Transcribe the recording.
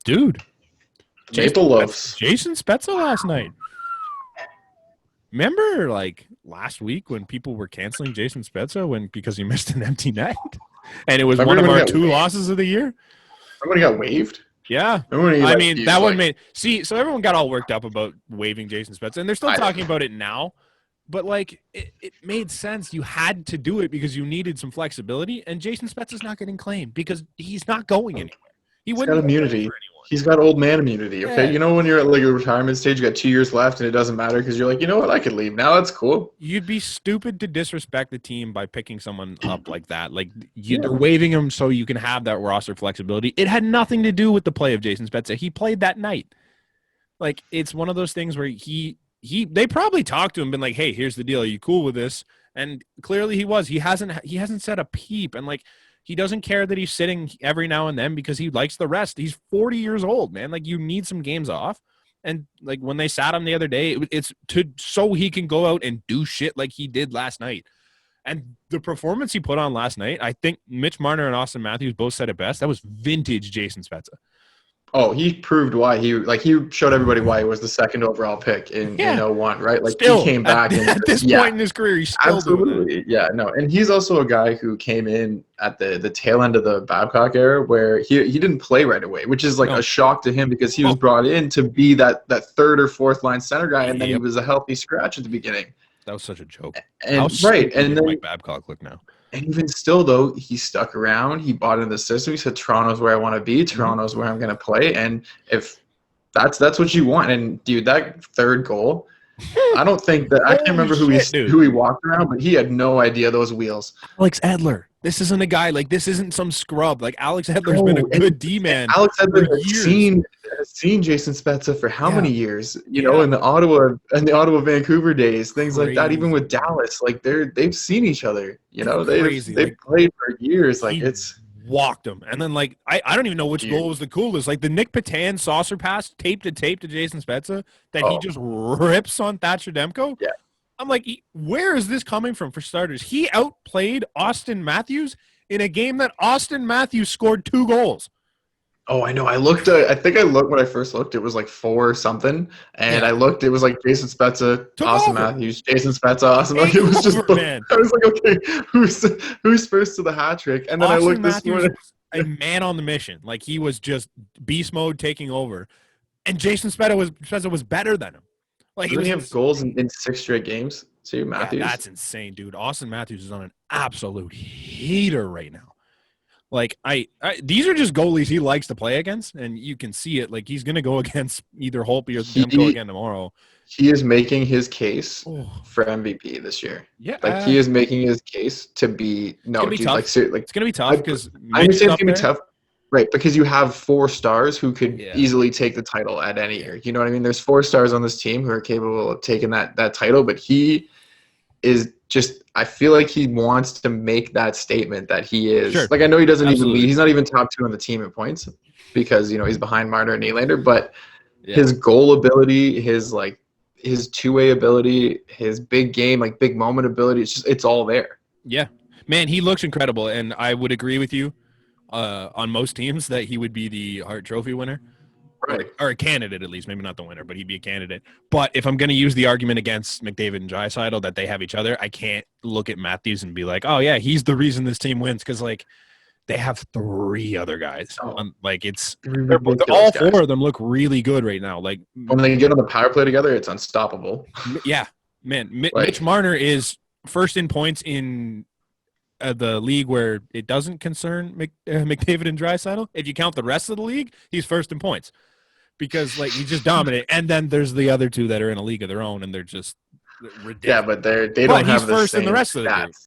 Dude. Maple loaves. Jason Spezza last night. Remember, like, last week when people were canceling Jason Spezza because he missed an empty net? And it was one of our 2 losses of the year? Remember when he got waived? Yeah. That one made – see, so everyone got all worked up about waiving Jason Spezza, and they're still talking about it now. But, like, it made sense. You had to do it because you needed some flexibility, and Jason Spezza's not getting claimed because he's not going anywhere. He's got immunity. He's got old man immunity, okay? Yeah. You know when you're at like a retirement stage, you got 2 years left, and it doesn't matter because you're like, you know what, I could leave now. That's cool. You'd be stupid to disrespect the team by picking someone up like that. Like, they're waiving him so you can have that roster flexibility. It had nothing to do with the play of Jason Spezza. He played that night. Like, it's one of those things where they probably talked to him, been like, hey, here's the deal. Are you cool with this? And clearly he was. He hasn't said a peep. And, like, he doesn't care that he's sitting every now and then because he likes the rest. He's 40 years old, man. Like, you need some games off. And, like, when they sat him the other day, it's so he can go out and do shit like he did last night. And the performance he put on last night, I think Mitch Marner and Auston Matthews both said it best. That was vintage Jason Spezza. Oh, he proved why he showed everybody why he was the second overall pick in 01, right? Like, still, he came back at this point in his career, he's still doing it. Yeah, no, and he's also a guy who came in at the tail end of the Babcock era where he didn't play right away, which is like a shock to him because he was brought in to be that third or fourth line center guy, and then he was a healthy scratch at the beginning. That was such a joke. And and then Mike Babcock look now. And even still, though, he stuck around. He bought into the system. He said, Toronto's where I want to be. Toronto's where I'm going to play. And if that's what you want. And, dude, that third goal, I don't think that – I can't remember who he walked around, but he had no idea those wheels. Alex Edler. This isn't a guy – like, this isn't some scrub. Like, Alex Edler's been a good D-man. Alex Edler has seen Jason Spezza for how many years? You know, in the Ottawa Vancouver days, things like that. Even with Dallas, like they've seen each other. You know, they've played for years. Like, it's walked him, and then like I don't even know which goal was the coolest. Like the Nick Patan saucer pass, tape to Jason Spezza that he just rips on Thatcher Demko. Yeah, I'm like, where is this coming from? For starters, he outplayed Auston Matthews in a game that Auston Matthews scored 2 goals. Oh, I know. I think I looked when I first looked. It was like 4 something, and I looked. It was like Jason Spezza, Auston Matthews, Jason Spezza, Auston Matthews. It was just. Man. I was like, okay, who's first to the hat trick? And then I looked this morning. A man on the mission, like he was just beast mode taking over, and Jason Spezza was better than him. Like he have goals in 6 straight games. See, Matthews. Yeah, that's insane, dude. Auston Matthews is on an absolute heater right now. Like these are just goalies he likes to play against, and you can see it. Like he's gonna go against either Holtby or Demko again tomorrow. He is making his case for MVP this year. Yeah, like he is making his case to be. No, it's gonna be tough. It's gonna be tough because I understand it's gonna be tough, right? Because you have 4 stars who could easily take the title at any year. You know what I mean? There's 4 stars on this team who are capable of taking that title, but he is just. I feel like he wants to make that statement that he is. Sure. Like I know he doesn't even lead. He's not even top 2 on the team in points because he's behind Marner and Nylander. But his goal ability, his two-way ability, his big game, like big moment ability, it's all there. Yeah, man, he looks incredible, and I would agree with you on most teams that he would be the Hart Trophy winner. Right. Or a candidate, at least. Maybe not the winner, but he'd be a candidate. But if I'm going to use the argument against McDavid and Draisaitl that they have each other, I can't look at Matthews and be like, oh, yeah, he's the reason this team wins because, like, they have 3 other guys. Like, it's all 4 of them look really good right now. Like when they get on the power play together, it's unstoppable. Yeah, man. Mitch Marner is first in points in the league where it doesn't concern McDavid and Draisaitl. If you count the rest of the league, he's first in points. Because like he's just dominant, and then there's the other 2 that are in a league of their own, and they're just ridiculous. Yeah, but they don't have the first same in the rest of the stats. league.